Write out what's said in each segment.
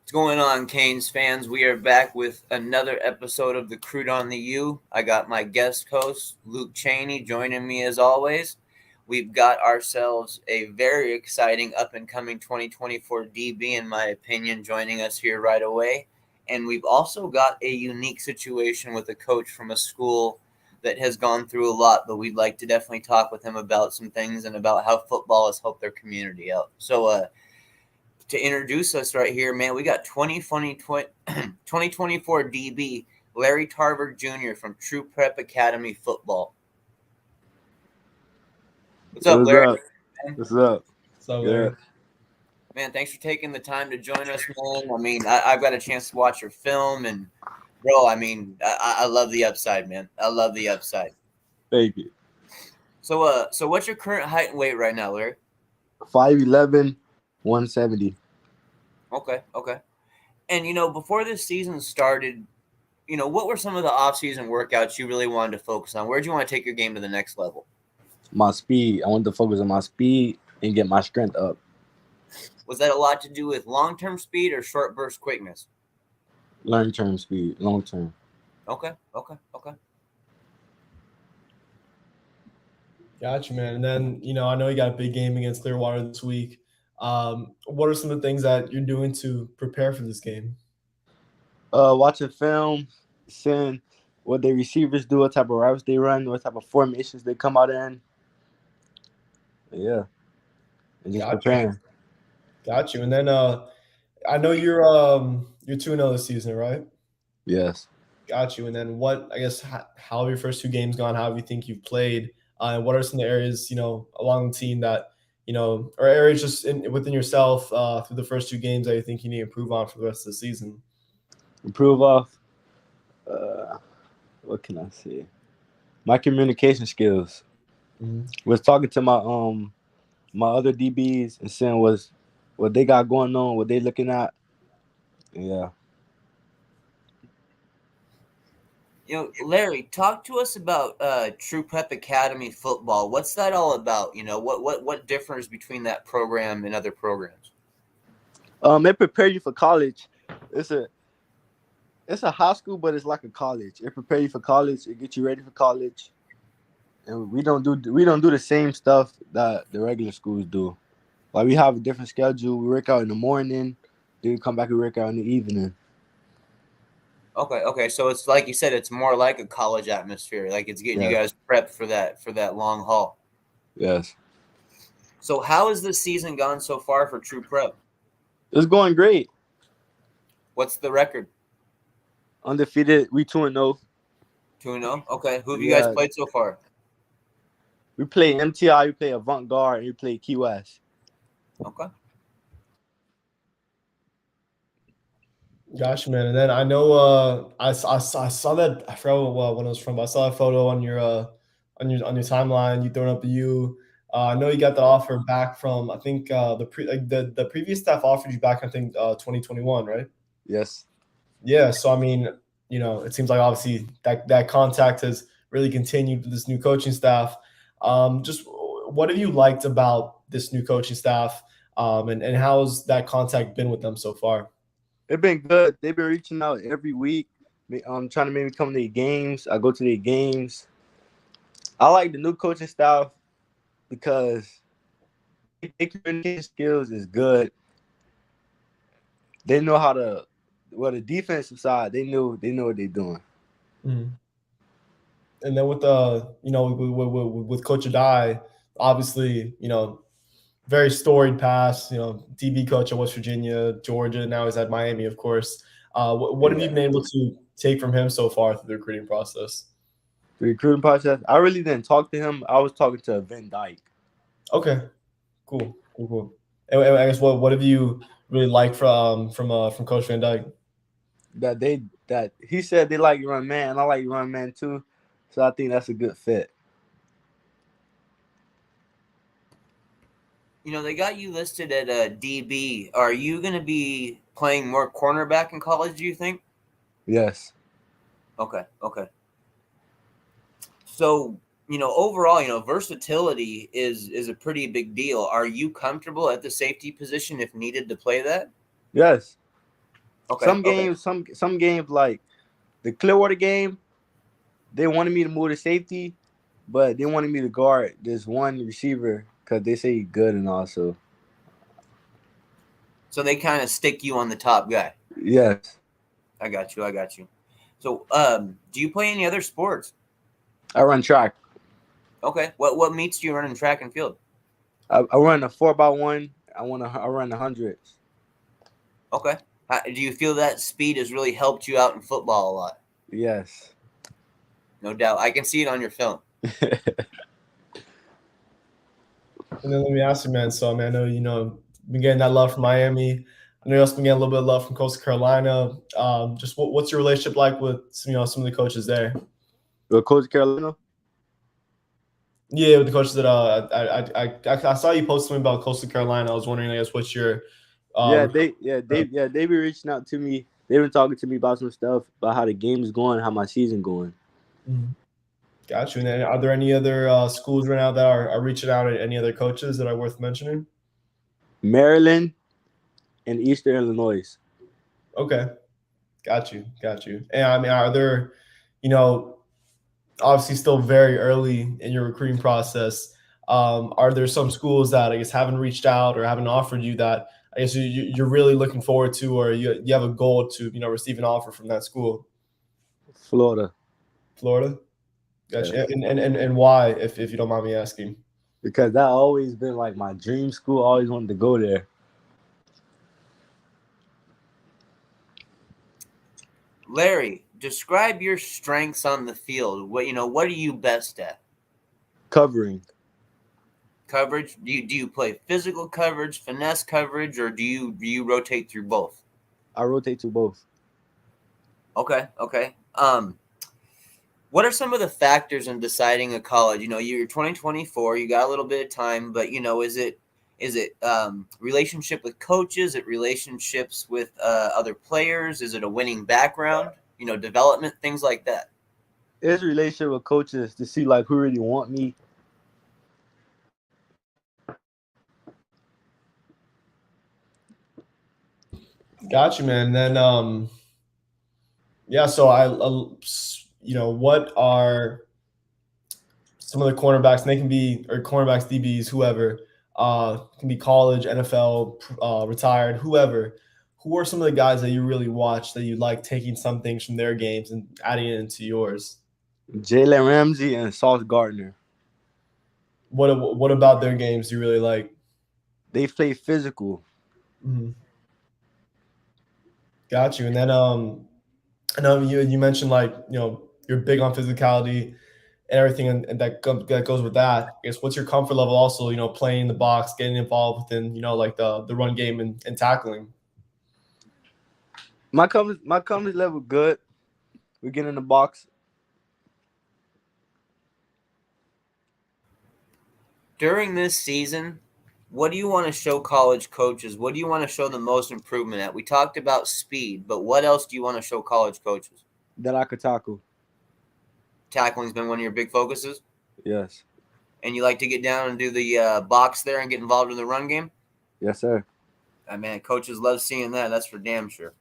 What's going on, Canes fans? We are back with another episode of the Croot on the U. I got my guest host, Luke Cheney, joining me as always. We've got ourselves a very exciting up-and-coming 2024 DB, in my opinion, joining us here right away. And we've also got a unique situation with a coach from a school that has gone through a lot, but we'd like to definitely talk with him about some things and about how football has helped their community out. So, to introduce us right here, man, we got 2024 DB Larry Tarver Jr. from True Prep Academy Football. What's up, What's Larry? up? What's up? So, Good. Man, thanks for taking the time to join us, man. I mean, I've got a chance to watch your film, and bro, I mean, I love the upside, man. I love the upside. Thank you. So what's your current height and weight right now, Larry? 5'11", 170. Okay. And before this season started, what were some of the off-season workouts you really wanted to focus on? Where did you want to take your game to the next level? My speed. I want to focus on my speed and get my strength up. Was that a lot to do with long-term speed or short burst quickness? Long-term speed. Long-term. Okay. Gotcha, man. And then, I know you got a big game against Clearwater this week. What are some of the things that you're doing to prepare for this game? Watching film, seeing what the receivers do, what type of routes they run, what type of formations they come out in. Yeah. And just preparing. Got you. And then I know you're 2-0 this season, right? Yes. Got you. And then how have your first two games gone? How have you think you've played? And what are some of the areas, along the team that, or areas just within yourself through the first two games that you think you need to improve on for the rest of the season? Improve off. What can I say? My communication skills. Mm-hmm. Was talking to my other DBs and seeing what they got going on, what they looking at. Yeah. Larry, talk to us about True Prep Academy football. What's that all about? What differs between that program and other programs? It prepare you for college. It's a high school, but it's like a college. It prepare you for college. It get you ready for college. And we don't do the same stuff that the regular schools do. Like we have a different schedule. We work out in the morning, then we come back and work out in the evening. Okay. So it's like you said, it's more like a college atmosphere. Like it's getting you guys prepped for that long haul. Yes. So how has this season gone so far for True Prep? It's going great. What's the record? Undefeated. We 2-0. 2-0. Okay. Who have you guys played so far? We play MTI, we play Avant-Garde, and we play Key West. Okay. Gosh, man. And then I know I saw that, I forgot what it was from, but I saw a photo on your timeline. You throwing up the U. I know you got that offer back from, I think the previous staff offered you back, I think 2021, right? Yes. Yeah. So I mean, it seems like obviously that contact has really continued with this new coaching staff. Just what have you liked about this new coaching staff, and how's that contact been with them so far? It's been good. They've been reaching out every week, trying to make me come to their games. I go to their games. I like the new coaching staff because their communication skills is good. They know how to. Well, the defensive side, they know what they're doing. Mm-hmm. And then with with Coach Adai, obviously, very storied past, DB coach at West Virginia, Georgia. Now he's at Miami, of course. What have you been able to take from him so far through the recruiting process? The recruiting process, I really didn't talk to him. I was talking to Van Dyke. Okay, cool. And I guess what have you really liked from Coach Van Dyke? That he said they like you run man, and I like you run man too. So I think that's a good fit. They got you listed at a DB. Are you going to be playing more cornerback in college, do you think? Yes. Okay. So, overall, versatility is a pretty big deal. Are you comfortable at the safety position if needed to play that? Yes. Okay. Some Okay. games, some games like the Clearwater game, they wanted me to move to safety, but they wanted me to guard this one receiver because they say he's good and also. So they kind of stick you on the top guy. Yes, I got you. I got you. So, do you play any other sports? I run track. Okay. What meets do you run in track and field? I run a 4x1. I run the hundreds. Okay. Do you feel that speed has really helped you out in football a lot? Yes. No doubt. I can see it on your film. And then let me ask you, man. So, I mean, I know been getting that love from Miami. I know you also been getting a little bit of love from Coastal Carolina. Just what's your relationship like with some of the coaches there? With Coach Carolina? Yeah, with the coaches that I saw you post something about Coastal Carolina. I was wondering, I guess, what's your They be reaching out to me. They've been talking to me about some stuff about how the game is going, how my season going. Got you. And then are there any other schools right now that are reaching out, at any other coaches that are worth mentioning? Maryland and Eastern Illinois. Okay. Got you. And I mean, are there, obviously still very early in your recruiting process, are there some schools that I guess haven't reached out or haven't offered you that I guess you're really looking forward to, or you have a goal to, receive an offer from that school? Florida. Gotcha. Yes. And why, if you don't mind me asking? Because that always been like my dream school. I always wanted to go there. Larry, describe your strengths on the field. What are you best at? Covering. Coverage. Do you play physical coverage, finesse coverage, or do you rotate through both? I rotate to both. Okay. What are some of the factors in deciding a college? You're 2024, you got a little bit of time, but is it relationship with coaches? Is it relationships with other players? Is it a winning background? Development, things like that. It's a relationship with coaches to see like who really want me. Got you, man. Then yeah. So what are some of the cornerbacks? And they can be, or cornerbacks, DBs, whoever. Can be college, NFL, retired, whoever. Who are some of the guys that you really watch that you like taking some things from their games and adding it into yours? Jalen Ramsey and Sauce Gardner. What about their games do you really like? They play physical. Mm-hmm. Got you. And then I know you mentioned you're big on physicality and everything, and that goes with that. I guess what's your comfort level also? Playing in the box, getting involved within like the run game and tackling. My comfort level good. We get in the box. During this season, what do you want to show college coaches? What do you want to show the most improvement at? We talked about speed, but what else do you want to show college coaches? That I could tackle. Tackling's been one of your big focuses? Yes. And you like to get down and do the box there and get involved in the run game? Yes, sir. Man, coaches love seeing that. That's for damn sure.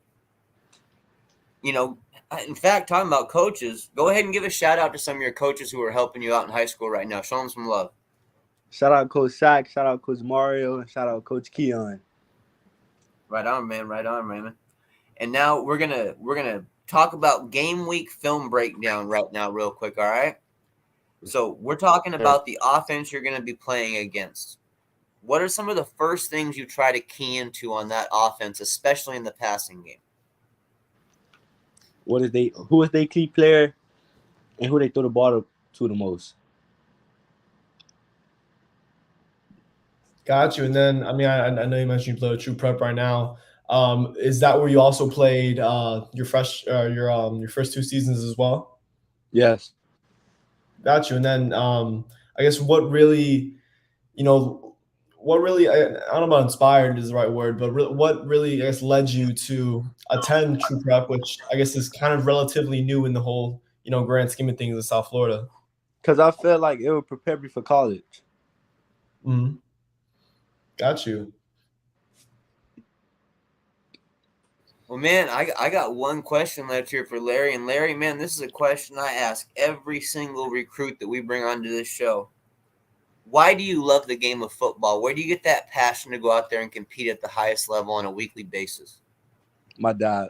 In fact, talking about coaches, go ahead and give a shout out to some of your coaches who are helping you out in high school right now. Show them some love. Shout out Coach Sack. Shout out Coach Mario. And shout out Coach Keon. Right on, man. Right on, Raymond. And now we're gonna talk about game week film breakdown right now, real quick. All right. So we're talking about the offense you're going to be playing against. What are some of the first things you try to key into on that offense, especially in the passing game? Who is their key player, and who they throw the ball to the most? Got you. And then I mean, I know you mentioned you play with True Prep right now. Is that where you also played your first two seasons as well? Yes. Got you. And then I guess what really, I don't know about inspired is the right word, but what really, I guess, led you to attend True Prep, which I guess is kind of relatively new in the whole, grand scheme of things in South Florida? Because I felt like it would prepare me for college. Got you. Well, man, I got one question left here for Larry. And Larry, man, this is a question I ask every single recruit that we bring onto this show. Why do you love the game of football? Where do you get that passion to go out there and compete at the highest level on a weekly basis? My dad.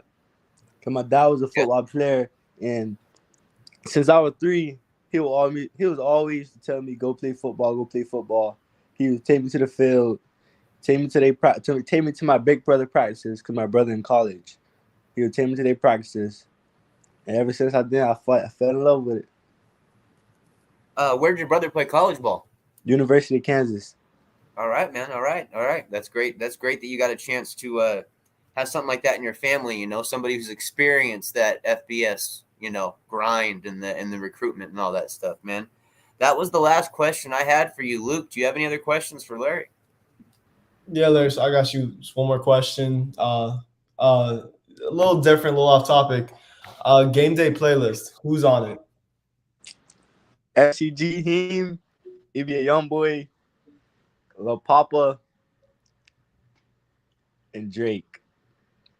Because my dad was a football player, and since I was 3, he was always telling me, go play football, go play football. He would take me to the field, take me to my big brother practices, because my brother in college. He would take me to their practices. And ever since I did, I fell in love with it. Where did your brother play college ball? University of Kansas. All right, man. All right. That's great. That's great that you got a chance to have something like that in your family. You know, somebody who's experienced that FBS, grind and the recruitment and all that stuff, man. That was the last question I had for you, Luke. Do you have any other questions for Larry? Yeah, Larry. So I got you just one more question. A little different, a little off topic. Game day playlist. Who's on it? FCG team. It be a young boy, Lil Papa, and Drake.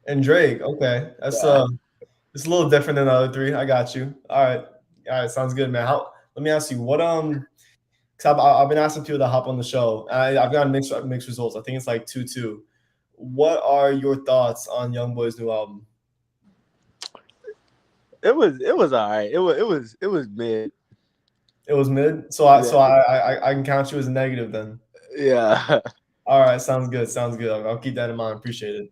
And Drake. Okay, that's it's a little different than the other 3. I got you. All right, sounds good, man. Let me ask you what because I've been asking people to hop on the show. I've gotten mixed results. I think it's like 2-2. What are your thoughts on YoungBoy's new album? It was all right. It was mid. It was mid. So I can count you as a negative then. Yeah. All right, sounds good. I'll keep that in mind. Appreciate it.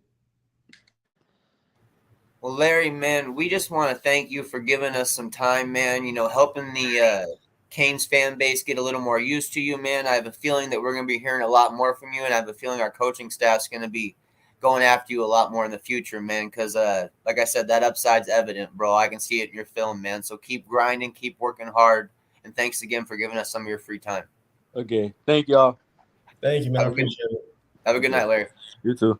Well, Larry, man, we just want to thank you for giving us some time, man. Helping the Canes fan base get a little more used to you, man. I have a feeling that we're going to be hearing a lot more from you, and I have a feeling our coaching staff's going to be going after you a lot more in the future, man, because like I said, that upside's evident, bro. I can see it in your film, man. So keep grinding, keep working hard, and thanks again for giving us some of your free time. Okay. Thank y'all. Thank you, man. I appreciate it. Have a good night, Larry. You too.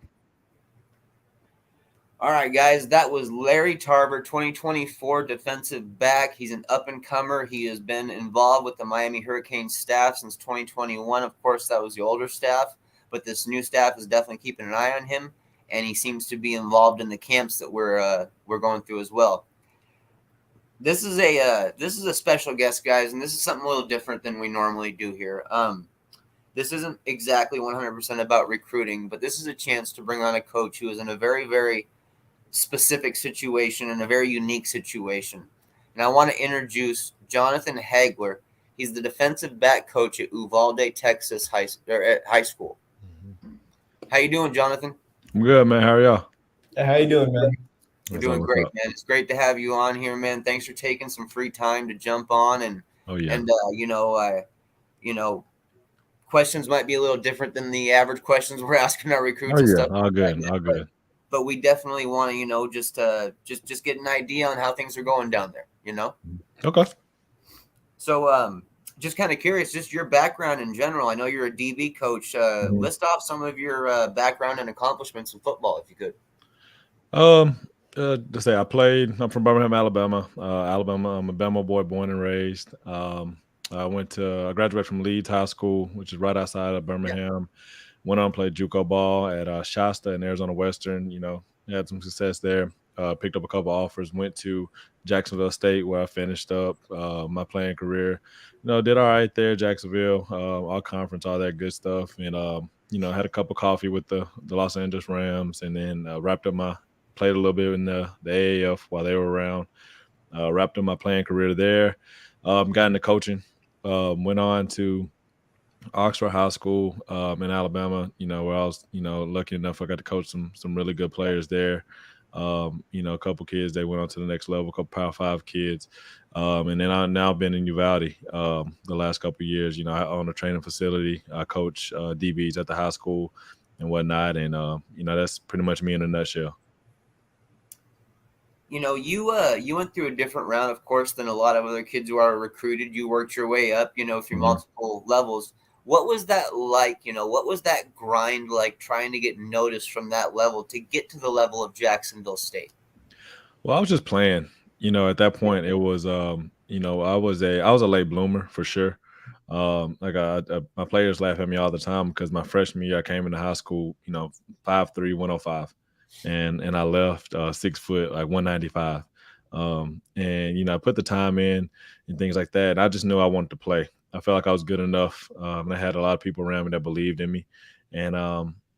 All right, guys, that was Larry Tarver, 2024 defensive back. He's an up-and-comer. He has been involved with the Miami Hurricanes staff since 2021. Of course, that was the older staff, but this new staff is definitely keeping an eye on him, and he seems to be involved in the camps that we're going through as well. This is a special guest, guys, and this is something a little different than we normally do here. This isn't exactly 100% about recruiting, but this is a chance to bring on a coach who is in a very, very specific situation and a very unique situation. And I want to introduce Jonathan Hagler. He's the defensive back coach at Uvalde, Texas high school. Mm-hmm. How you doing, Jonathan? I'm good, man. How are y'all? Hey, how you doing, man? We're doing great, man. It's great to have you on here, man. Thanks for taking some free time to jump on questions might be a little different than the average questions we're asking our recruits and stuff. All good. But we definitely want to, just get an idea on how things are going down there, Okay. So, just kind of curious, just your background in general. I know you're a DB coach. List off some of your background and accomplishments in football, if you could. To say I'm from Birmingham, Alabama. I'm a Bama boy, born and raised. I graduated from Leeds High School, which is right outside of Birmingham. Yeah. Went on and played JUCO ball at Shasta and Arizona Western. Had some success there. Picked up a couple offers. Went to Jacksonville State, where I finished up my playing career. Did all right there, Jacksonville, all conference, all that good stuff. And had a cup of coffee with the Los Angeles Rams, and then played a little bit in the AAF while they were around. Wrapped up my playing career there. Got into coaching. Went on to Oxford High School in Alabama, where I was, lucky enough I got to coach some really good players there. A couple kids, they went on to the next level, a couple Power 5 kids. And then I've now been in Uvalde the last couple of years. I own a training facility. I coach DBs at the high school and whatnot. And, that's pretty much me in a nutshell. You went through a different round, of course, than a lot of other kids who are recruited. You worked your way up, through multiple levels. What was that like? What was that grind like, trying to get noticed from that level to get to the level of Jacksonville State? Well, I was just playing. At that point, it was, I was a late bloomer for sure. My players laugh at me all the time because my freshman year I came into high school, 5'3", 105. and I left 6 foot, like 195. And I put the time in and things like that. And I just knew I wanted to play. I felt like I was good enough. And I had a lot of people around me that believed in me. And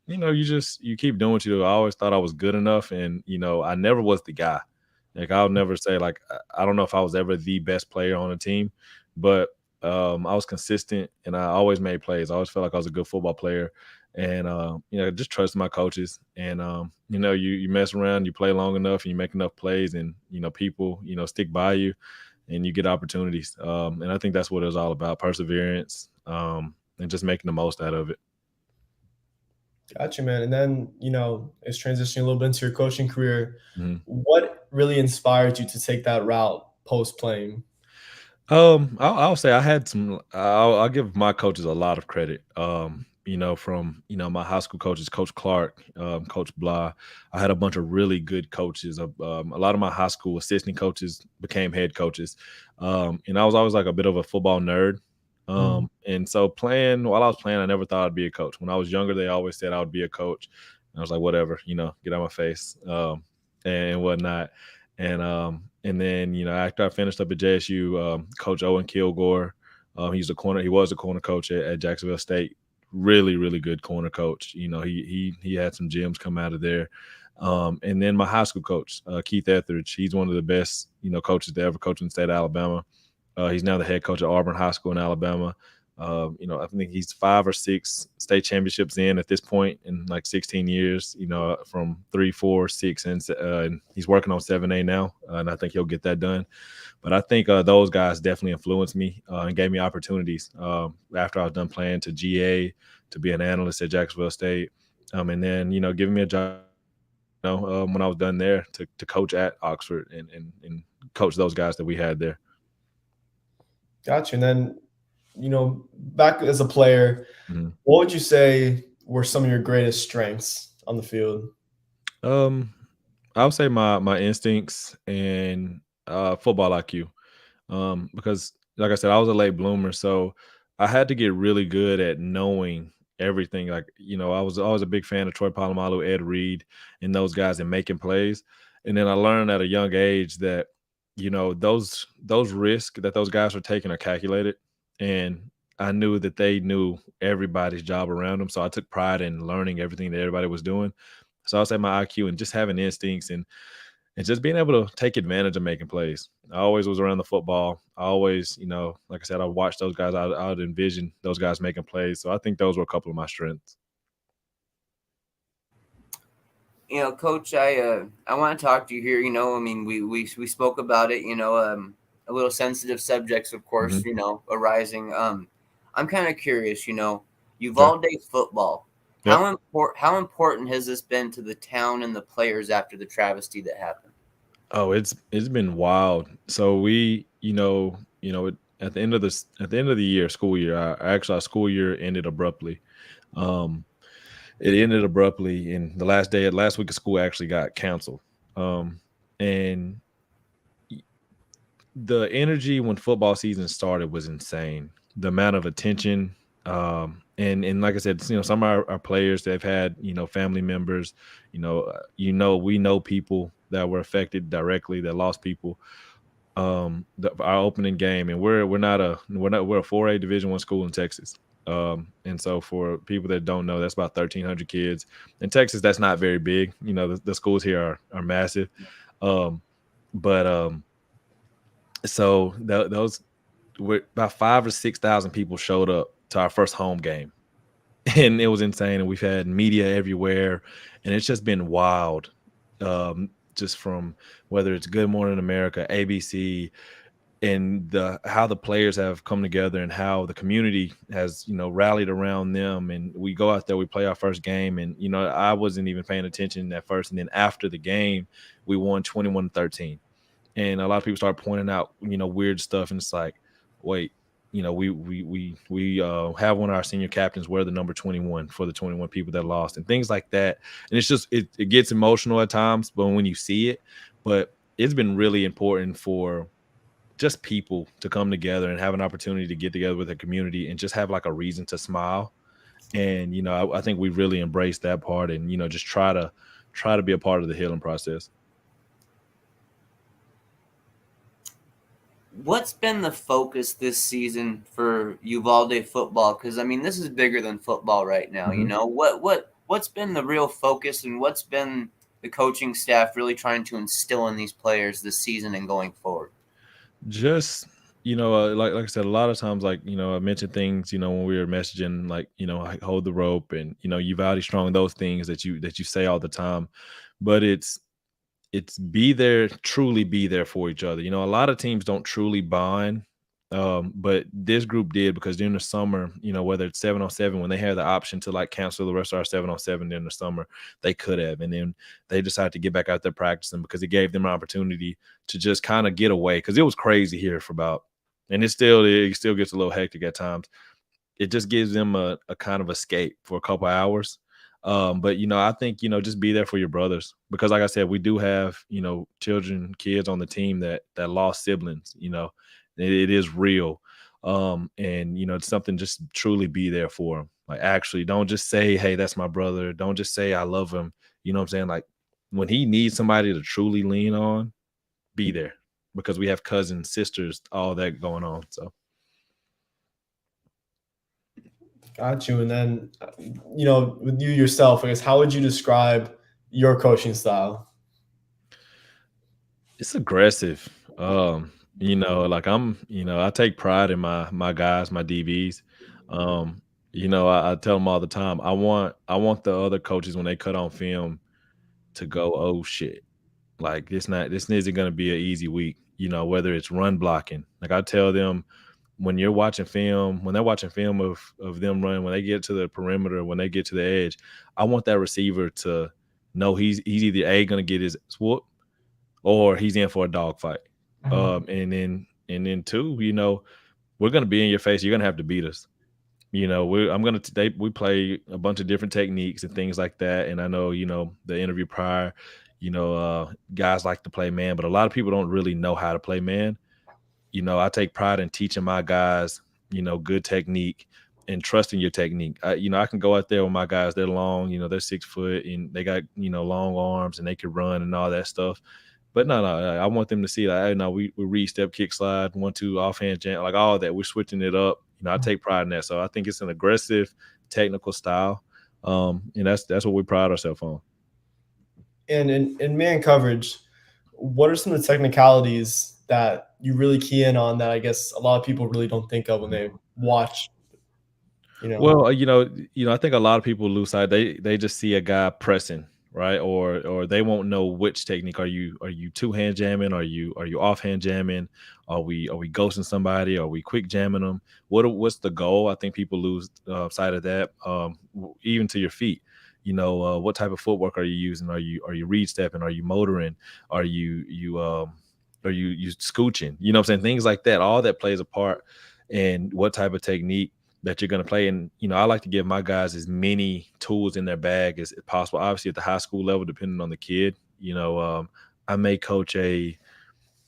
you keep doing what you do. I always thought I was good enough, and I never was the guy. Like, I'll never say, like, I don't know if I was ever the best player on the team, but I was consistent and I always made plays. I always felt like I was a good football player, and just trust my coaches. And you mess around, you play long enough, and you make enough plays, and people stick by you, and you get opportunities. And I think that's what it was all about: perseverance, and just making the most out of it. Gotcha, man. And then, it's transitioning a little bit into your coaching career. Mhm. What really inspired you to take that route post playing? I'll say I had some. I'll give my coaches a lot of credit. From my high school coaches, Coach Clark, Coach Blah. I had a bunch of really good coaches. A lot of my high school assistant coaches became head coaches, and I was always like a bit of a football nerd. And so while I was playing, I never thought I'd be a coach. When I was younger, they always said I would be a coach. And I was like, whatever, get out of my face, and whatnot. And then, after I finished up at JSU, Coach Owen Kilgore, he was a corner coach at Jacksonville State. Really, really good corner coach. He had some gems come out of there. And then my high school coach, Keith Etheridge, he's one of the best, coaches to ever coach in the state of Alabama. He's now the head coach at Auburn High School in Alabama. I think he's 5 or 6 state championships in at this point in like 16 years, from 3, 4, 6, and he's working on 7A now, and I think he'll get that done. But I think those guys definitely influenced me and gave me opportunities after I was done playing to GA, to be an analyst at Jacksonville State, and then, giving me a job, when I was done there to coach at Oxford and coach those guys that we had there. Gotcha. And then, back as a player, what would you say were some of your greatest strengths on the field? I would say my instincts and football IQ. Because, like I said, I was a late bloomer, so I had to get really good at knowing everything. Like, I was always a big fan of Troy Polamalu, Ed Reed, and those guys, and making plays. And then I learned at a young age that those risks that those guys were taking are calculated, and I knew that they knew everybody's job around them. So I took pride in learning everything that everybody was doing. So I'll say my IQ and just having instincts and just being able to take advantage of making plays. I always was around the football. I always, like I said, I watched those guys. I would envision those guys making plays. So I think those were a couple of my strengths. Coach, I want to talk to you here. I mean, we spoke about it. A little sensitive subjects, of course. Arising. I'm kind of curious. Uvalde football. Yep. How important has this been to the town and the players after the travesty that happened? Oh, it's been wild. So we, at the end of the year, school year, our school year ended abruptly. It ended abruptly, and last week of school actually got canceled. And the energy when football season started was insane. The amount of attention, and like I said, some of our players, they've had, family members, we know people that were affected directly, that lost people. Our opening game, and we're a 4A Division I school in Texas. And so for people that don't know, that's about 1,300 kids in Texas. That's not very big. The schools here are massive. So those were about 5,000 or 6,000 people showed up to our first home game, and it was insane. And we've had media everywhere, and it's just been wild. Just from whether it's Good Morning America, ABC, and how the players have come together and how the community has, rallied around them. And we go out there, we play our first game, and, I wasn't even paying attention at first. And then after the game, we won 21-13. And a lot of people started pointing out, weird stuff. And it's like, wait, we have one of our senior captains wear the number 21 for the 21 people that lost, and things like that. And it's just, it gets emotional at times, but when you see it, but it's been really important for just people to come together and have an opportunity to get together with a community and just have like a reason to smile. And, I think we really embraced that part, and, just try try to be a part of the healing process. What's been the focus this season for Uvalde football? Because I mean, this is bigger than football right now. Mm-hmm. You know, what's been the real focus, and what's been the coaching staff really trying to instill in these players this season and going forward? Just like I said, a lot of times, like I mentioned things when we were messaging, like like hold the rope and Uvalde strong, those things that you say all the time, but it's be there, truly be there for each other. A lot of teams don't truly bond, but this group did, because during the summer, whether it's 7-on-7, when they had the option to like cancel the rest of our 7-on-7 during the summer, they could have, and then they decided to get back out there practicing because it gave them an opportunity to just kind of get away, because it was crazy here for about, and it still gets a little hectic at times. It just gives them a kind of escape for a couple hours. But I think just be there for your brothers, because like I said, we do have kids on the team that lost siblings. It is real, and it's something, just truly be there for them. Like, actually, don't just say, hey, that's my brother. Don't just say I love him. You know what I'm saying? Like, when he needs somebody to truly lean on, be there, because we have cousins, sisters, all that going on. So got you. And then, with you yourself, I guess, how would you describe your coaching style? It's aggressive. Like I take pride in my guys, my DBs. I tell them all the time, I want the other coaches, when they cut on film, to go, oh shit, like this isn't going to be an easy week. Whether it's run blocking, like I tell them, when they're watching film of them running, when they get to the perimeter, when they get to the edge, I want that receiver to know he's either going to get his swoop, or he's in for a dogfight. And then two, we're going to be in your face. You're going to have to beat us. We play a bunch of different techniques and things like that. And I know, the interview prior, guys like to play man, but a lot of people don't really know how to play man. I take pride in teaching my guys, good technique and trusting your technique. I can go out there with my guys. They're long, they're 6 foot and they got, long arms and they can run and all that stuff. But no, I want them to see, like, hey, no, we read, step, kick, slide, 1-2, offhand, jam, like all that. We're switching it up. I take pride in that. So I think it's an aggressive, technical style, and that's what we pride ourselves on. And in man coverage, what are some of the technicalities that you really key in on that I guess a lot of people really don't think of when they watch? Well, I think a lot of people lose sight. They just see a guy pressing, right? Or they won't know which technique. Are you 2-hand jamming? Are you offhand jamming? Are we ghosting somebody? Are we quick jamming them? What's the goal? I think people lose sight of that. Even to your feet. What type of footwork are you using? Are you read stepping? Are you motoring? Are you scooching? You know what I'm saying? Things like that. All that plays a part in what type of technique that you're going to play. And, I like to give my guys as many tools in their bag as possible. Obviously at the high school level, depending on the kid, I may coach a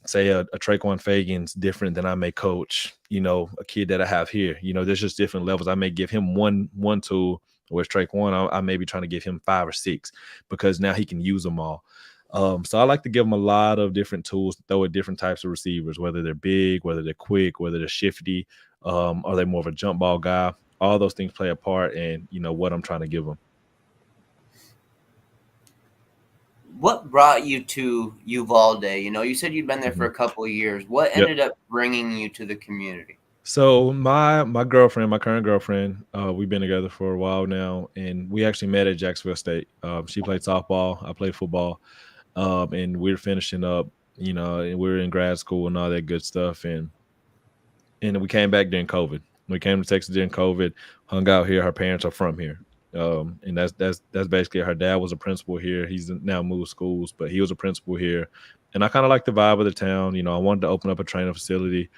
Traquan Fagan's different than I may coach, a kid that I have here. There's just different levels. I may give him one tool, whereas Traquan, I may be trying to give him 5 or 6 because now he can use them all. So I like to give them a lot of different tools to throw at different types of receivers, whether they're big, whether they're quick, whether they're shifty, are they more of a jump ball guy? All those things play a part in, what I'm trying to give them. What brought you to Uvalde? You said you'd been there for a couple of years. What ended up bringing you to the community? So my girlfriend, my current girlfriend, we've been together for a while now, and we actually met at Jacksonville State. She played softball, I played football, and we're finishing up, and we're in grad school and all that good stuff. And we came back during COVID. We came to Texas during COVID, hung out here. Her parents are from here. And that's basically, her dad was a principal here. He's now moved schools, but he was a principal here. And I kind of like the vibe of the town. I wanted to open up a training facility.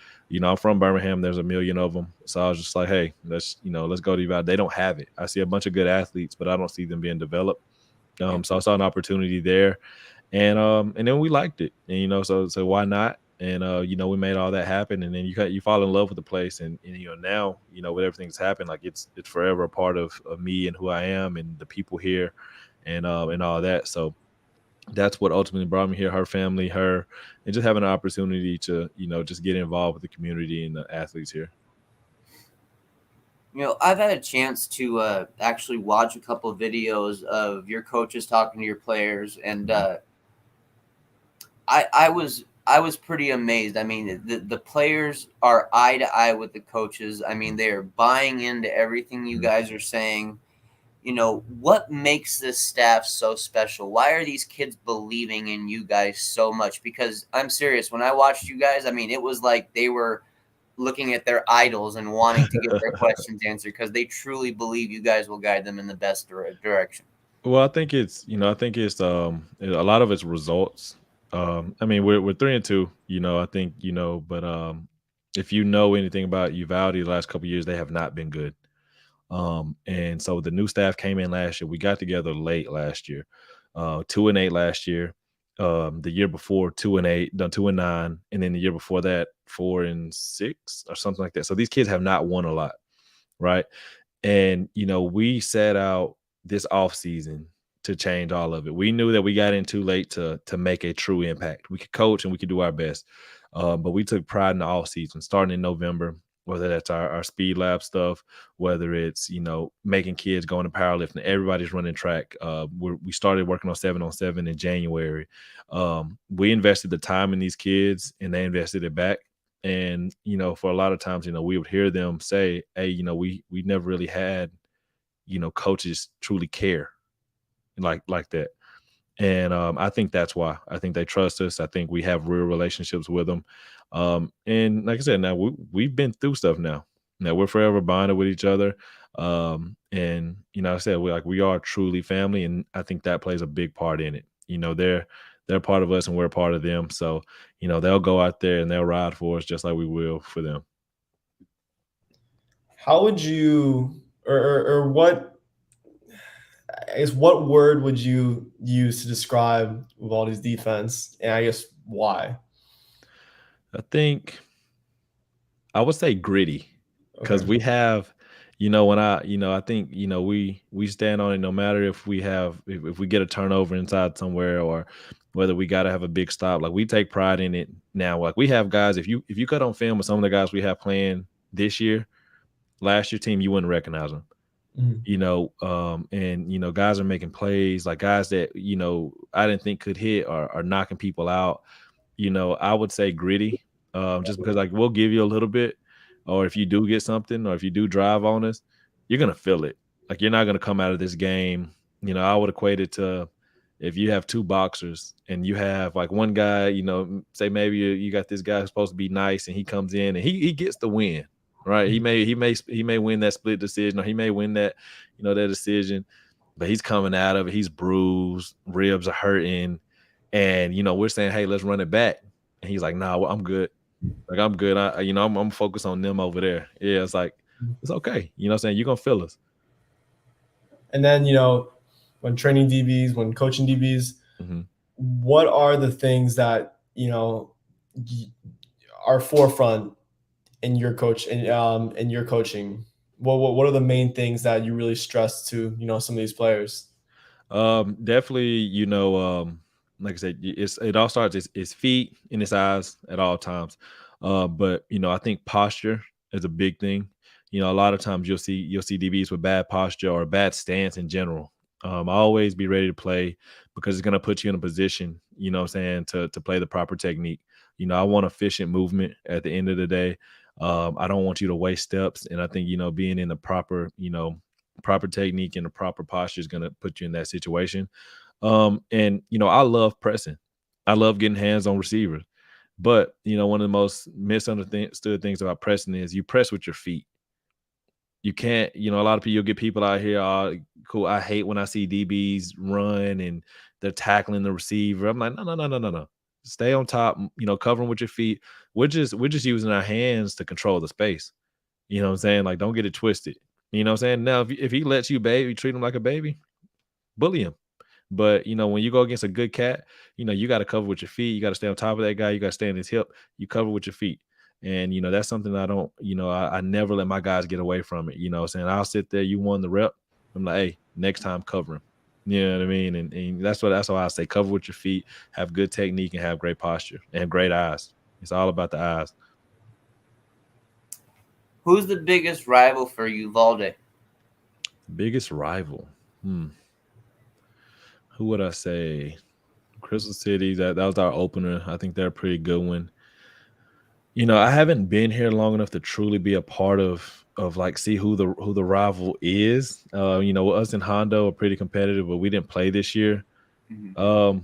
I'm from Birmingham. There's a million of them. So I was just like, hey, let's go to Uvalde. They don't have it. I see a bunch of good athletes, but I don't see them being developed. So I saw an opportunity there. And then we liked it. And, so why not? And, we made all that happen. And then you fall in love with the place. And now, with everything that's happened, like it's forever a part of me and who I am and the people here. and all that. So that's what ultimately brought me here. Her family, her, and just having an opportunity to just get involved with the community and the athletes here. I've had a chance to actually watch a couple of videos of your coaches talking to your players, and I was pretty amazed. I mean, the players are eye to eye with the coaches. I mean, they're buying into everything you guys are saying. What makes this staff so special? Why are these kids believing in you guys so much? Because I'm serious, when I watched you guys, I mean, it was like they were looking at their idols and wanting to get their questions answered because they truly believe you guys will guide them in the best direction. Well, I think it's a lot of it's results. I mean, we're 3-2. I think but if you know anything about Uvalde the last couple of years, they have not been good. And so the new staff came in last year. We got together late last year, 2-8 last year. The year before 2-8, done 2-9, and then the year before that 4-6 or something like that. So these kids have not won a lot, right? And we set out this off season to change all of it. We knew that we got in too late to make a true impact. We could coach and we could do our best, but we took pride in the off season, starting in November. Whether that's our speed lab stuff, whether it's making kids go into powerlifting, everybody's running track. We started working on 7-on-7 in January. We invested the time in these kids, and they invested it back. And for a lot of times, we would hear them say, "Hey, we never really had, coaches truly care like that." And I think that's why. I think they trust us. I think we have real relationships with them. And like I said, now we've been through stuff now. Now we're forever bonded with each other. And I said we are truly family, and I think that plays a big part in it. They're part of us, and we're a part of them. So they'll go out there and they'll ride for us just like we will for them. How would you, or what? I guess what word would you use to describe Uvalde's defense, and I guess why? I think I would say gritty, because Okay. we have, I think, we stand on it no matter if we have, if we get a turnover inside somewhere, or whether we got to have a big stop. Like, we take pride in it now. Like, we have guys, if you cut on film with some of the guys we have playing this year, last year team, you wouldn't recognize them. And guys are making plays, like guys that I didn't think could hit are knocking people out. I would say gritty, just because like we'll give you a little bit, or if you do get something, or if you do drive on us, you're gonna feel it. Like, you're not gonna come out of this game. I would equate it to if you have two boxers and you have like one guy, say maybe you got this guy who's supposed to be nice, and he comes in and he gets the win. Right. He may win that split decision, or he may win that, that decision, but he's coming out of it. He's bruised, ribs are hurting. And, we're saying, hey, let's run it back. And he's like, nah, I'm good. Like, I'm good. I'm focused on them over there. Yeah. It's like, it's okay. You know what I'm saying? You're going to feel us. And then, when training DBs, when coaching DBs, what are the things that, are forefront in your in your coaching? What are the main things that you really stress to some of these players? Definitely, like I said, it all starts it's feet and it's eyes at all times. But I think posture is a big thing. A lot of times you'll see DBs with bad posture or a bad stance in general. Always be ready to play, because it's going to put you in a position, what I'm saying, to play the proper technique. I want efficient movement at the end of the day. I don't want you to waste steps. And I think, being in the proper, proper technique and the proper posture is going to put you in that situation. And, I love pressing. I love getting hands on receivers. But, one of the most misunderstood things about pressing is you press with your feet. You can't, a lot of people, you'll get people out here, cool. I hate when I see DBs run and they're tackling the receiver. I'm like, no. Stay on top, cover them with your feet. We're just using our hands to control the space. You know what I'm saying? Like, don't get it twisted. You know what I'm saying? Now, if he lets you treat him like a baby, bully him. But, when you go against a good cat, you got to cover with your feet. You got to stay on top of that guy. You got to stay on his hip. You cover with your feet. And, that's something I don't, I never let my guys get away from it. Saying I'll sit there, you won the rep. I'm like, hey, next time cover him. You know what I mean? And that's why I say cover with your feet, have good technique, and have great posture and great eyes. It's all about the eyes. Who's the biggest rival for Uvalde? Biggest rival. Who would I say? Crystal City. That was our opener. I think they're a pretty good one. I haven't been here long enough to truly be a part of like see who the rival is. Us and Hondo are pretty competitive, but we didn't play this year. Mhm.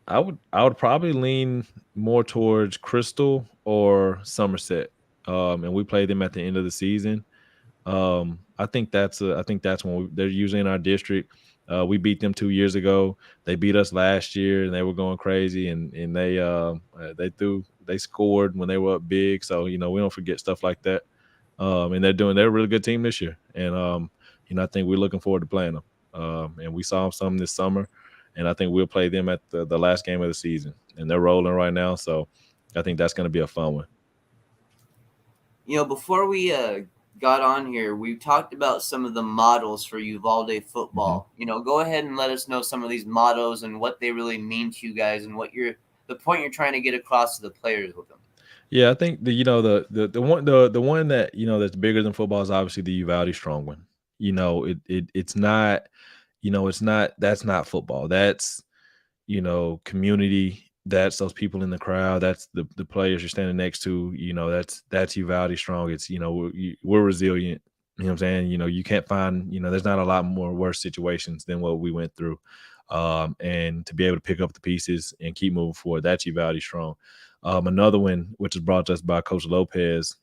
I would probably lean more towards Crystal or Somerset. And we play them at the end of the season. I think that's when they're usually in our district. We beat them 2 years ago. They beat us last year, and they were going crazy. And they scored when they were up big. So we don't forget stuff like that. And they're a really good team this year. And I think we're looking forward to playing them. And we saw them some this summer, and I think we'll play them at the last game of the season. And they're rolling right now, so I think that's going to be a fun one. Before we got on here, we talked about some of the models for Uvalde football. Go ahead and let us know some of these mottos and what they really mean to you guys, and what the point you're trying to get across to the players with them. Yeah, I think the one that that's bigger than football is obviously the Uvalde strong one. It's not that's not football. That's community. That's those people in the crowd. That's the players you're standing next to. That's Uvalde strong. It's we're resilient. You know what I'm saying? You can't find there's not a lot more worse situations than what we went through. And to be able to pick up the pieces and keep moving forward, that's Uvalde strong. Another one, which is brought to us by Coach Lopez.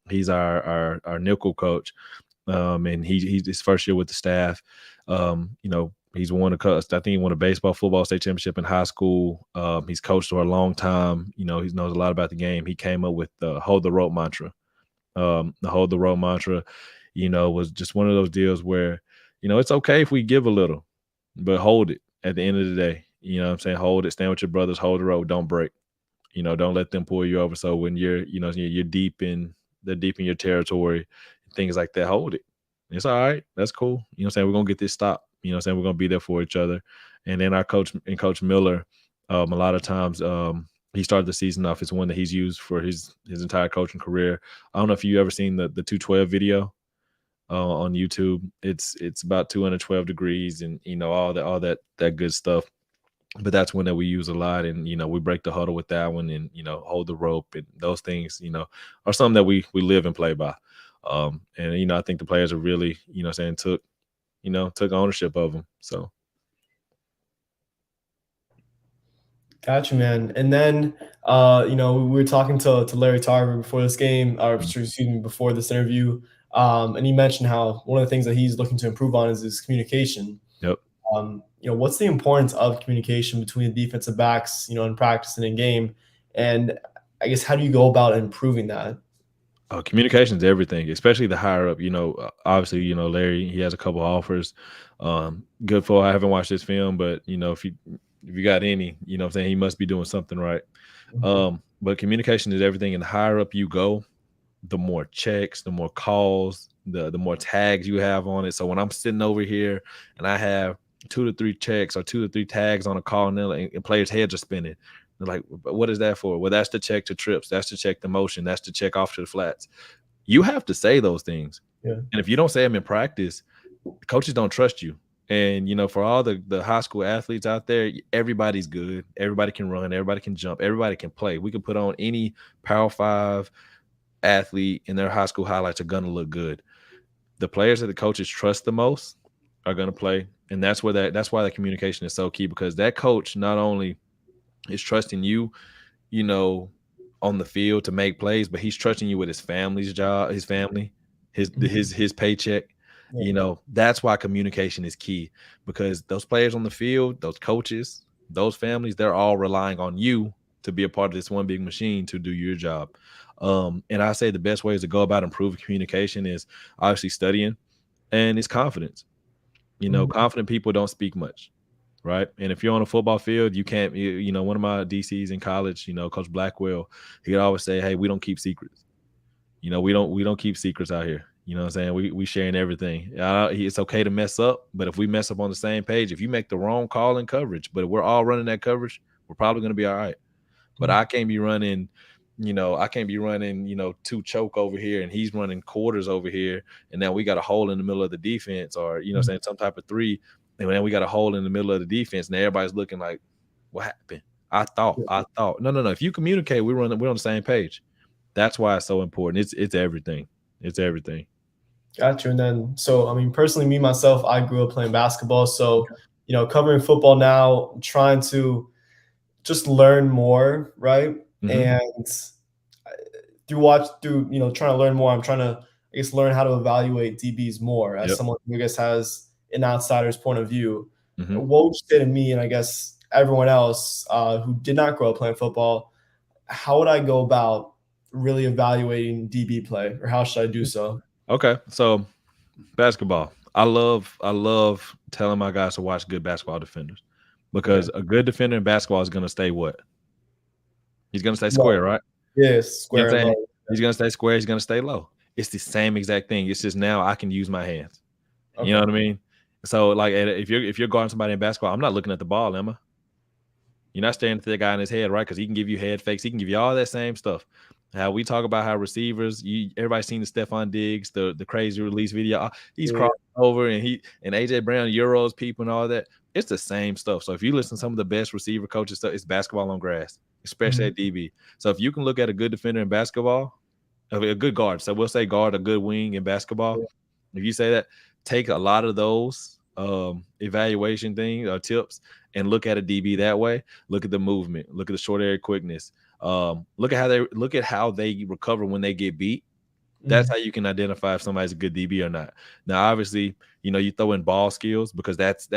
He's our nickel coach. And he's his first year with the staff. He's won I think he won a baseball, football state championship in high school. He's coached for a long time. He knows a lot about the game. He came up with the hold the rope mantra. The hold the rope mantra, was just one of those deals where, it's okay if we give a little, but hold it at the end of the day. You know what I'm saying? Hold it, stand with your brothers, hold the rope, don't break. Don't let them pull you over. So when you're deep in your territory, things like that, hold it. It's all right. That's cool. You know what I'm saying? We're going to get this stop. You know what I'm saying? We're going to be there for each other. And then our coach Miller, a lot of times he started the season off. It's one that he's used for his entire coaching career. I don't know if you ever seen the 212 video on YouTube. It's about 212 degrees and, all that good stuff. But that's one that we use a lot, and we break the huddle with that one, and hold the rope, and those things are something that we live and play by. And I think the players are really took ownership of them. So Gotcha, man. And then we were talking to Larry Tarver before this game, or excuse me, before this interview, and he mentioned how one of the things that he's looking to improve on is his communication. Yep. What's the importance of communication between the defensive backs, in practice and in game? And I guess, how do you go about improving that? Communication is everything, especially the higher up. Obviously, Larry, he has a couple offers. Good for I haven't watched this film, but if you got any, what I'm saying, he must be doing something right. But communication is everything, and the higher up you go, the more checks, the more calls, the more tags you have on it. So when I'm sitting over here and I have 2 to 3 checks or 2 to 3 tags on a call, and players' heads are spinning. They're like, what is that for? Well, that's to check the trips. That's to check the motion. That's to check off to the flats. You have to say those things. Yeah. And if you don't say them in practice, coaches don't trust you. And, for all the high school athletes out there, everybody's good. Everybody can run. Everybody can jump. Everybody can play. We can put on any Power 5 athlete, and their high school highlights are going to look good. The players that the coaches trust the most are going to play. And that's why the communication is so key, because that coach not only is trusting you, on the field to make plays, but he's trusting you with his family's job, his family, his paycheck. Yeah. That's why communication is key, because those players on the field, those coaches, those families, they're all relying on you to be a part of this one big machine to do your job. And I say the best ways to go about improving communication is obviously studying, and it's confidence. Confident people don't speak much, right? And if you're on a football field, you can't. One of my DCs in college, Coach Blackwell, he would always say, "Hey, we don't keep secrets. We don't keep secrets out here. You know what I'm saying? We sharing everything. It's okay to mess up, but if we mess up on the same page, if you make the wrong call in coverage, but we're all running that coverage, we're probably going to be all right. But I can't be running, two choke over here and he's running quarters over here. And now we got a hole in the middle of the defense, or, saying some type of three. And then we got a hole in the middle of the defense. And everybody's looking like, what happened? I thought. No. If you communicate, we're on the same page. That's why it's so important. It's everything. It's everything. Got you. And then, so, I mean, personally, me, myself, I grew up playing basketball. So, covering football now, trying to just learn more, right? Mhm. And trying to learn more, I'm trying to, I guess, learn how to evaluate DBs more as someone who, I guess, has an outsider's point of view. Mhm. What would you say to me, and I guess everyone else who did not grow up playing football, how would I go about really evaluating DB play, or how should I do so? Okay, so basketball. I love telling my guys to watch good basketball defenders, because a good defender in basketball is going to stay what? He's going to stay square, right? Yes, square and low. He's going to stay square. He's going to stay low. It's the same exact thing. It's just now I can use my hands. Okay. You know what I mean? So, like, if you're guarding somebody in basketball, I'm not looking at the ball, am I? You're not staring at the guy in his head, right? Because he can give you head fakes. He can give you all that same stuff. How we talk about how receivers, everybody's seen the Stephon Diggs, the crazy release video. He's crossing over, and AJ Brown, Euros people and all that. It's the same stuff. So if you listen to some of the best receiver coaches stuff, it's basketball on grass, especially at DB. So if you can look at a good defender in basketball, a good guard, so we'll say guard, a good wing in basketball. Yeah. If you say that, take a lot of those evaluation things or tips and look at a DB that way. Look at the movement. Look at the short area quickness. Look at how they recover when they get beat. That's how you can identify if somebody's a good DB or not. Now, obviously, you throw in ball skills, because that's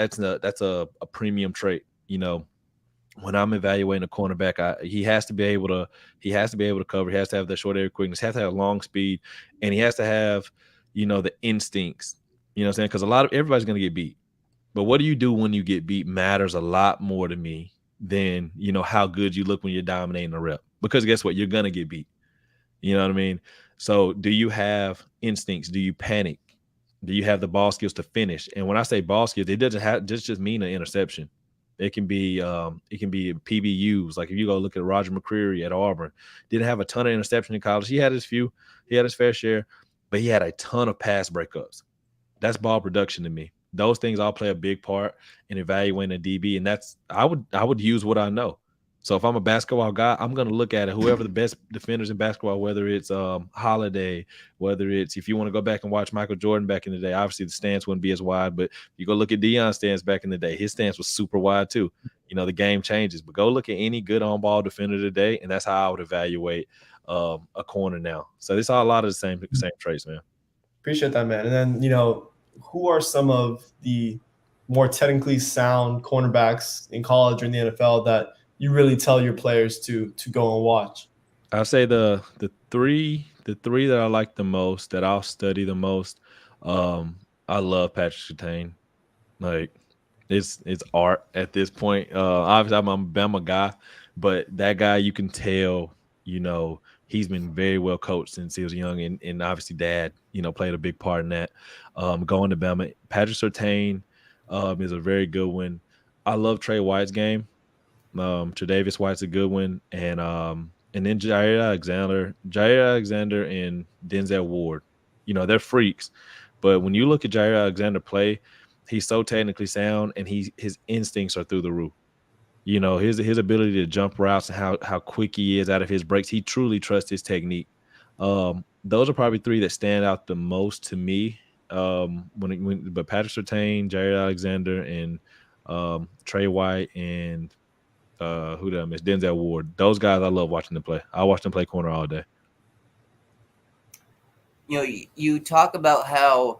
a premium trait. When I'm evaluating a cornerback, he has to be able to cover. He has to have the short area quickness. He has to have long speed, and he has to have the instincts. You know what I'm saying? Because everybody's going to get beat. But what do you do when you get beat matters a lot more to me than, how good you look when you're dominating a rep. Because guess what? You're going to get beat. You know what I mean? So do you have instincts? Do you panic? Do you have the ball skills to finish? And when I say ball skills, it doesn't just mean an interception. It can be PBUs. Like if you go look at Roger McCreary at Auburn, didn't have a ton of interception in college. He had his few. He had his fair share. But he had a ton of pass breakups. That's ball production to me. Those things all play a big part in evaluating a DB, and I would use what I know. So if I'm a basketball guy, I'm going to look at it, whoever the best defenders in basketball, whether it's Holiday, whether it's, if you want to go back and watch Michael Jordan back in the day, obviously the stance wouldn't be as wide, but you go look at Deion's stance back in the day, his stance was super wide too. The game changes, but go look at any good on-ball defender today, and that's how I would evaluate a corner now. So it's all a lot of the same traits, man. Appreciate that, man. And then, who are some of the more technically sound cornerbacks in college or in the NFL that you really tell your players to go and watch? I'll say the three that I like the most, that I'll study the most. I love Patrick Surtain. Like it's art at this point. Obviously I'm a Bama guy, but that guy, you can tell, he's been very well coached since he was young, and obviously dad, played a big part in that. Going to Bama, Patrick Surtain is a very good one. I love Trey White's game. Tre'Davious White's a good one, and then Jair Alexander and Denzel Ward. They're freaks, but when you look at Jair Alexander play, he's so technically sound, and his instincts are through the roof. His ability to jump routes and how quick he is out of his breaks. He truly trusts his technique. Those are probably three that stand out the most to me. But Patrick Surtain, Jair Alexander, and Trey White, and who did I miss? Denzel Ward. Those guys, I love watching them play. I watch them play corner all day. You talk about how,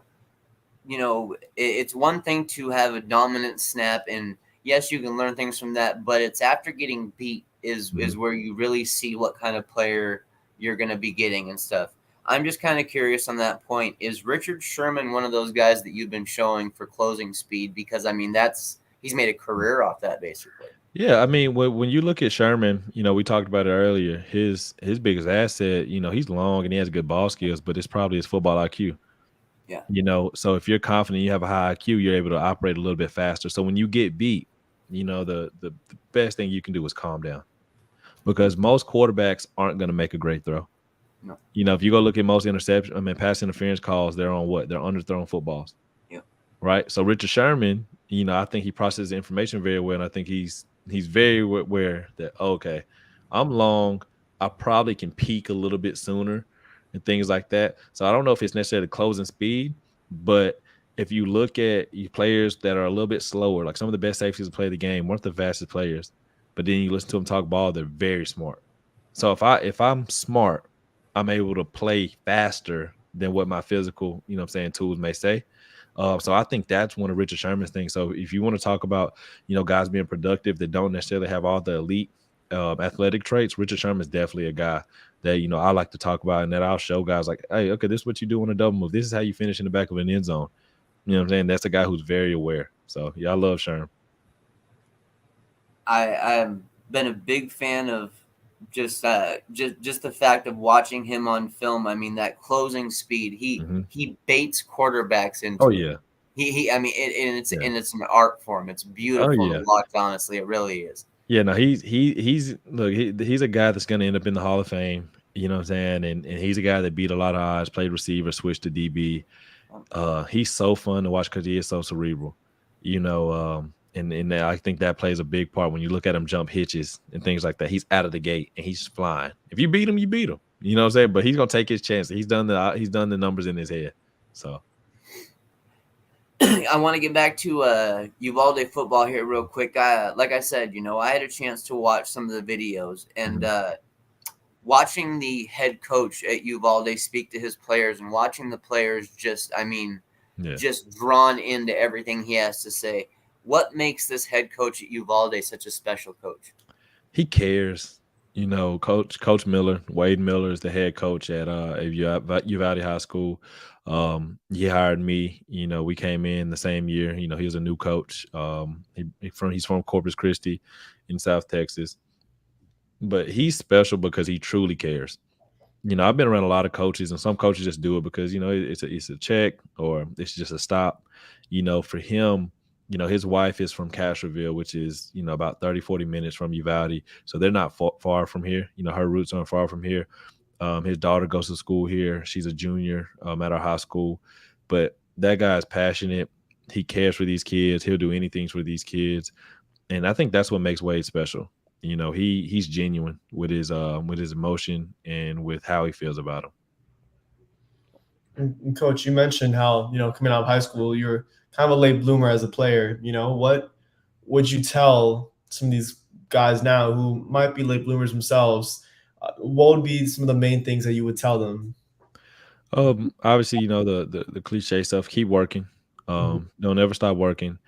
it's one thing to have a dominant snap, and yes, you can learn things from that, but it's after getting beat is where you really see what kind of player you're going to be getting and stuff. I'm just kind of curious on that point. Is Richard Sherman one of those guys that you've been showing for closing speed? Because, he's made a career off that, basically. Yeah, when you look at Sherman, we talked about it earlier. His biggest asset, he's long and he has good ball skills, but it's probably his football IQ. Yeah. So if you're confident, you have a high IQ, you're able to operate a little bit faster. So when you get beat, the best thing you can do is calm down, because most quarterbacks aren't going to make a great throw. No. If you go look at most pass interference calls, they're on what? They're underthrown footballs. Yep. Right. So Richard Sherman, I think he processes information very well, and I think he's very aware that, okay, I'm long, I probably can peak a little bit sooner and things like that. So I don't know if it's necessarily closing speed, but if you look at players that are a little bit slower, like some of the best safeties to play the game weren't the fastest players, but then you listen to them talk ball, they're very smart. So if I'm smart, I'm able to play faster than what my physical, tools may say. So I think that's one of Richard Sherman's things. So if you want to talk about, guys being productive that don't necessarily have all the elite athletic traits, Richard Sherman is definitely a guy that, I like to talk about, and that I'll show guys like, hey, okay, this is what you do on a double move. This is how you finish in the back of an end zone. You know what I'm saying? That's a guy who's very aware. So yeah, I love Sherman. I've been a big fan of just the fact of watching him on film. I mean, that closing speed, he baits quarterbacks into Oh it. yeah. It's an art form. It's beautiful to watch. Honestly, it really is. Yeah, no, he's a guy that's going to end up in the Hall of Fame. You know what I'm saying? And he's a guy that beat a lot of odds, played receiver, switched to DB. He's so fun to watch because he is so cerebral. And I think that plays a big part when you look at him jump hitches and things like that. He's out of the gate and he's flying. If you beat him, you beat him. You know what I'm saying? But he's gonna take his chance. He's done the numbers in his head. So I want to get back to Uvalde football here real quick. Like I said, I had a chance to watch some of the videos, and watching the head coach at Uvalde speak to his players and watching the players just drawn into everything he has to say. What makes this head coach at Uvalde such a special coach? He cares. Coach Miller, Wade Miller, is the head coach at Uvalde High School. He hired me. We came in the same year. He was a new coach. He's from Corpus Christi in South Texas. But he's special because he truly cares. I've been around a lot of coaches, and some coaches just do it because, it's a check or it's just a stop. For him, his wife is from Castroville, which is, about 30, 40 minutes from Uvalde. So they're not far from here. Her roots aren't far from here. His daughter goes to school here. She's a junior at our high school. But that guy is passionate. He cares for these kids. He'll do anything for these kids. And I think that's what makes Wade special. He's genuine with his emotion and with how he feels about him. And Coach, you mentioned how, coming out of high school, you're kind of a late bloomer as a player. What would you tell some of these guys now who might be late bloomers themselves? What would be some of the main things that you would tell them? Obviously, the cliche stuff, keep working. Don't ever stop working.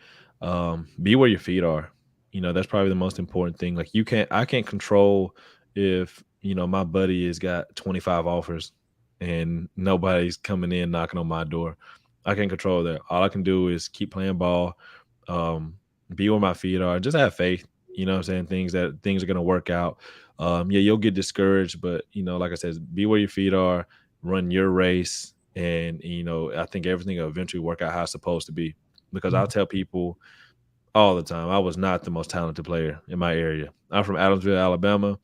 Be where your feet are. That's probably the most important thing. Like I can't control if, my buddy has got 25 offers and nobody's coming in knocking on my door. I can't control that. All I can do is keep playing ball, be where my feet are, just have faith. You know what I'm saying? Things are going to work out. You'll get discouraged, but, like I said, be where your feet are, run your race. And, I think everything will eventually work out how it's supposed to be, because I'll tell people all the time, I was not the most talented player in my area. I'm from Adamsville, Alabama.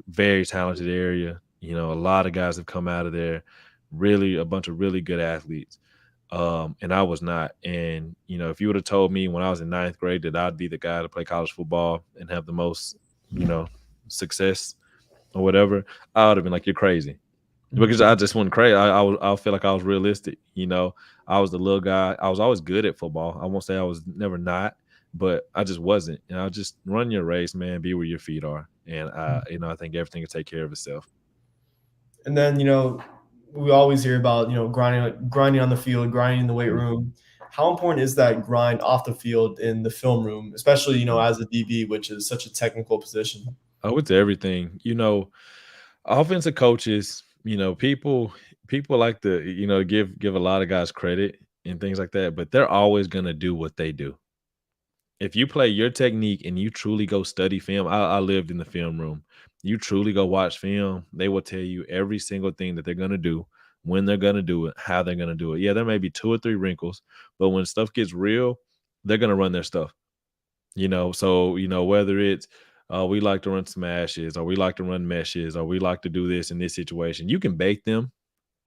Very talented area. A lot of guys have come out of there, really a bunch of really good athletes. And I was not. And, if you would have told me when I was in 9th grade that I'd be the guy to play college football and have the most, success or whatever, I would have been like, you're crazy. Because I just went crazy. I feel like I was realistic. I was the little guy. I was always good at football. I won't say I was never not, but I just wasn't. I just run your race, man. Be where your feet are. And I think everything will take care of itself. And then, we always hear about, grinding on the field, grinding in the weight room. How important is that grind off the field in the film room, especially, as a DB, which is such a technical position? Oh, it's everything. Offensive coaches, people like to, give a lot of guys credit and things like that, but they're always going to do what they do. If you play your technique and you truly go study film, I lived in the film room. You truly go watch film, they will tell you every single thing that they're going to do, when they're going to do it, how they're going to do it. Yeah, there may be 2 or 3 wrinkles, but when stuff gets real, they're going to run their stuff. So, whether it's we like to run smashes, or we like to run meshes, or we like to do this in this situation, you can bake them.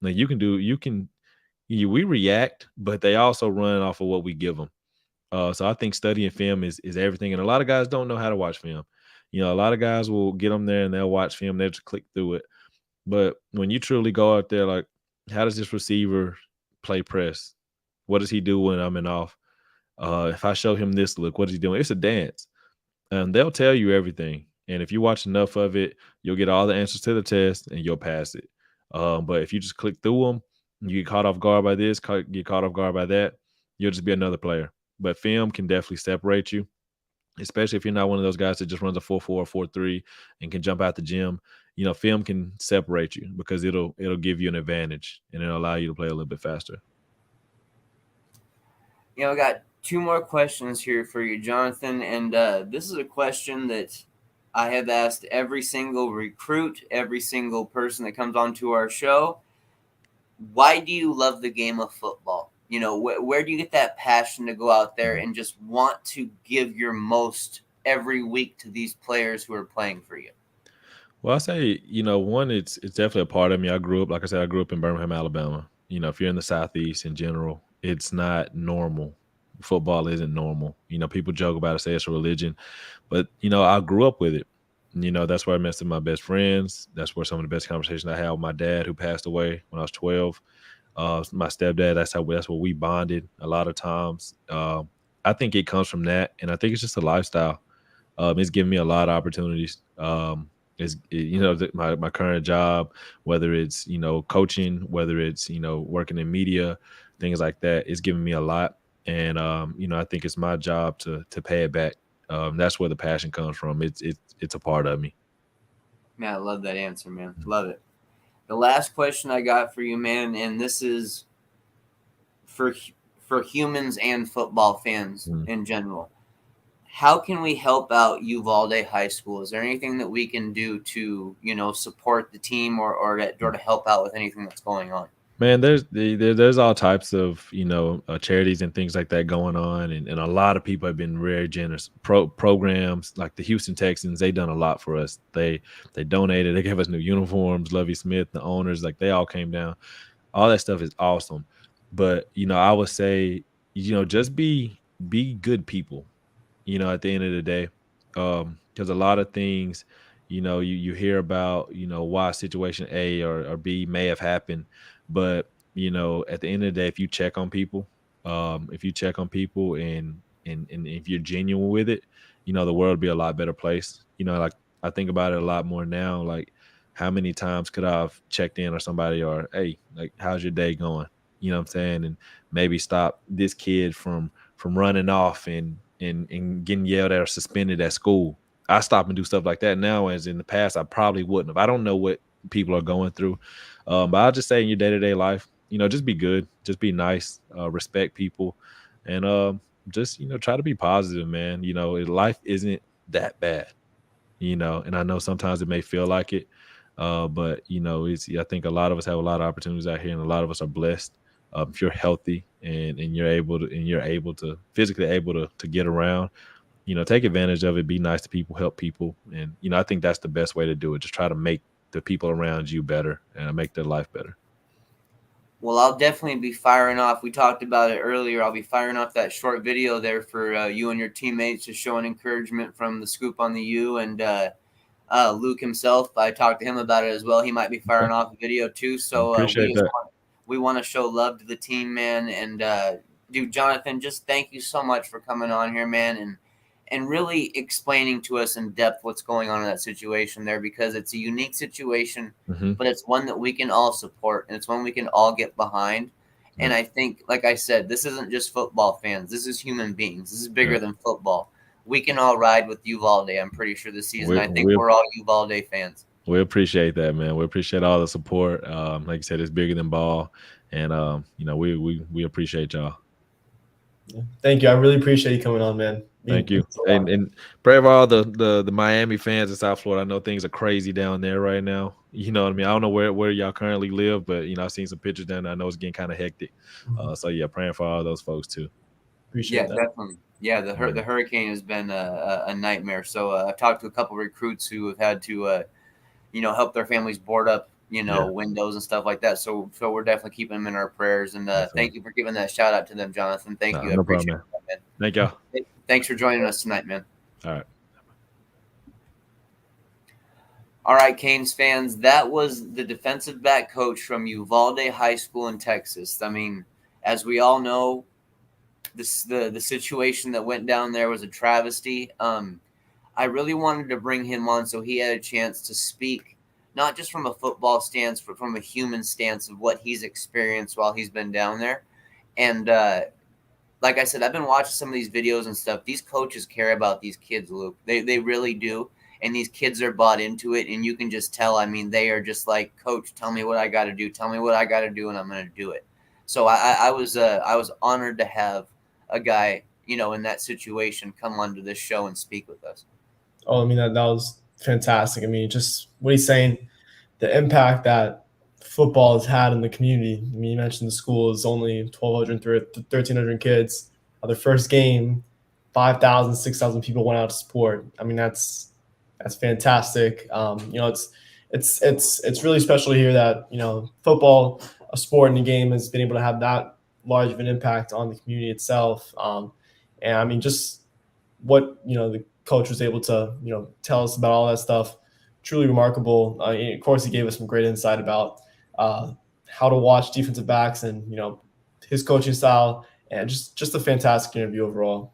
Like we react, but they also run off of what we give them. So I think studying film is everything. And a lot of guys don't know how to watch film. A lot of guys will get them there and they'll watch film, they'll just click through it. But when you truly go out there, like, how does this receiver play press? What does he do when I'm in off? If I show him this look, what is he doing? It's a dance. And they'll tell you everything. And if you watch enough of it, you'll get all the answers to the test and you'll pass it. But if you just click through them, you get caught off guard by this, get caught off guard by that, you'll just be another player. But film can definitely separate you, especially if you're not one of those guys that just runs a 4.4 or 4.3 and can jump out the gym. Film can separate you because it'll give you an advantage and it'll allow you to play a little bit faster. I got 2 more questions here for you, Jonathan. And this is a question that I have asked every single recruit, every single person that comes onto our show. Why do you love the game of football? Where do you get that passion to go out there and just want to give your most every week to these players who are playing for you? Well, I say, one, it's definitely a part of me. I grew up in Birmingham, Alabama. If you're in the Southeast in general, it's not normal. Football isn't normal. People joke about it, say it's a religion, but I grew up with it. That's where I met some of my best friends. That's where some of the best conversations I had with my dad, who passed away when I was 12. My stepdad, that's where we bonded a lot of times. I think it comes from that, and I think it's just a lifestyle. It's given me a lot of opportunities. My current job, whether it's coaching, whether it's working in media, things like that, it's given me a lot. And I think it's my job to pay it back. That's where the passion comes from. It's a part of me. Man, I love that answer, man. Love it. The last question I got for you, man, and this is for humans and football fans in general. How can we help out Uvalde High School? Is there anything that we can do to, support the team or to help out with anything that's going on? Man, there's all types of charities and things like that going on, and a lot of people have been very generous. Programs like the Houston Texans, they done a lot for us. They donated, they gave us new uniforms. Lovie Smith, the owners, like they all came down. All that stuff is awesome. But I would say just be good people. At the end of the day, because a lot of things, you hear about why situation A or B may have happened. But at the end of the day, if you check on people, and if you're genuine with it, the world would be a lot better place. Like I think about it a lot more now. Like, how many times could I have checked in or somebody, or hey, like, how's your day going? You know what I'm saying? And maybe stop this kid from running off and getting yelled at or suspended at school. I stop and do stuff like that now, as in the past I probably wouldn't have. I don't know what people are going through. But I'll just say in your day-to-day life, just be good, just be nice, respect people, and just, try to be positive, man. Life isn't that bad, and I know sometimes it may feel like it, but I think a lot of us have a lot of opportunities out here, and a lot of us are blessed. If you're healthy and you're able to physically able to get around, take advantage of it, be nice to people, help people. And, I think that's the best way to do it. Just try to make the people around you better and make their life better. Well, I'll definitely be firing off. We talked about it earlier. I'll be firing off that short video there for you and your teammates, just showing encouragement from the Scoop on the U. And Luke himself, I talked to him about it as well. He might be firing off a video too. So we want to show love to the team, man. And dude, Jonathan, just thank you so much for coming on here, man, and really explaining to us in depth what's going on in that situation there, because it's a unique situation, but it's one that we can all support, and it's one we can all get behind. And I think, like I said, this isn't just football fans. This is human beings. This is bigger than football. We can all ride with Uvalde, I'm pretty sure, this season. I think we're all Uvalde fans. We appreciate that, man. We appreciate all the support. Like you said, it's bigger than ball. And, we appreciate y'all. Thank you. I really appreciate you coming on, man. Thank you. And pray for all the Miami fans in South Florida. I know things are crazy down there right now. You know what I mean? I don't know where y'all currently live, but I've seen some pictures down there. I know it's getting kind of hectic. So yeah, praying for all those folks too. Appreciate that. Definitely. Yeah, the hurricane has been a nightmare. So I've talked to a couple of recruits who have had to help their families board up windows and stuff like that. So we're definitely keeping them in our prayers. And thank you for giving that shout out to them, Jonathan. Thank you. I No appreciate problem, it, man. Thank y'all. Thanks for joining us tonight, man. All right. All right, Canes fans, that was the defensive back coach from Uvalde High School in Texas. I mean, as we all know, the situation that went down there was a travesty. I really wanted to bring him on so he had a chance to speak, not just from a football stance, but from a human stance of what he's experienced while he's been down there. And like I said, I've been watching some of these videos and stuff. These coaches care about these kids, Luke. They really do. And these kids are bought into it, and you can just tell. I mean, they are just like, Coach, tell me what I got to do. Tell me what I got to do, and I'm going to do it. So I was honored to have a guy, in that situation come onto this show and speak with us. Oh, I mean, that was fantastic. I mean, just what he's saying, the impact that football has had in the community. I mean, you mentioned the school is only 1,200, 1,300 kids. Their first game, 5,000, 6,000 people went out to support. I mean, that's fantastic. It's really special to hear that, football, a sport and a game, has been able to have that large of an impact on the community itself. And I mean, just what, the coach was able to, tell us about all that stuff, truly remarkable. Of course, he gave us some great insight about how to watch defensive backs and, his coaching style, and just a fantastic interview overall.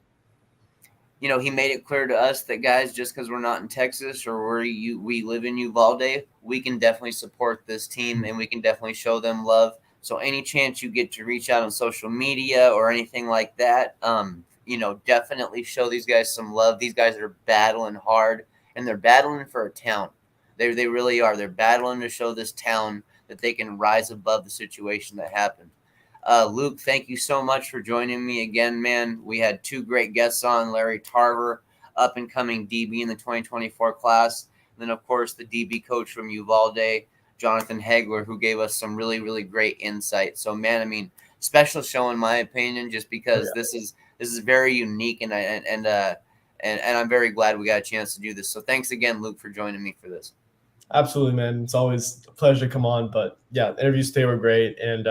He made it clear to us that, guys, just because we're not in Texas or we live in Uvalde, we can definitely support this team and we can definitely show them love. So any chance you get to reach out on social media or anything like that, definitely show these guys some love. These guys are battling hard, and they're battling for a town. They really are. They're battling to show this town that they can rise above the situation that happened. Luke, thank you so much for joining me again, man. We had two great guests on, Larry Tarver, up-and-coming DB in the 2024 class. And then, of course, the DB coach from Uvalde, Jonathan Hagler, who gave us some really, really great insight. So, man, I mean, special show in my opinion, just because this is very unique, and I'm very glad we got a chance to do this. So thanks again, Luke, for joining me for this. Absolutely, man. It's always a pleasure to come on. But yeah, the interviews today were great, and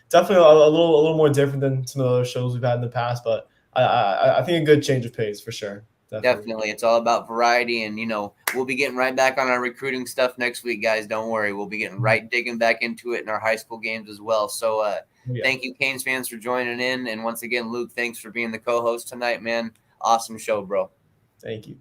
definitely a little more different than some of the other shows we've had in the past. But I think a good change of pace for sure. Definitely. It's all about variety, and we'll be getting right back on our recruiting stuff next week, guys. Don't worry, we'll be getting digging back into it in our high school games as well. So thank you, Canes fans, for joining in, and once again, Luke, thanks for being the co-host tonight, man. Awesome show, bro. Thank you.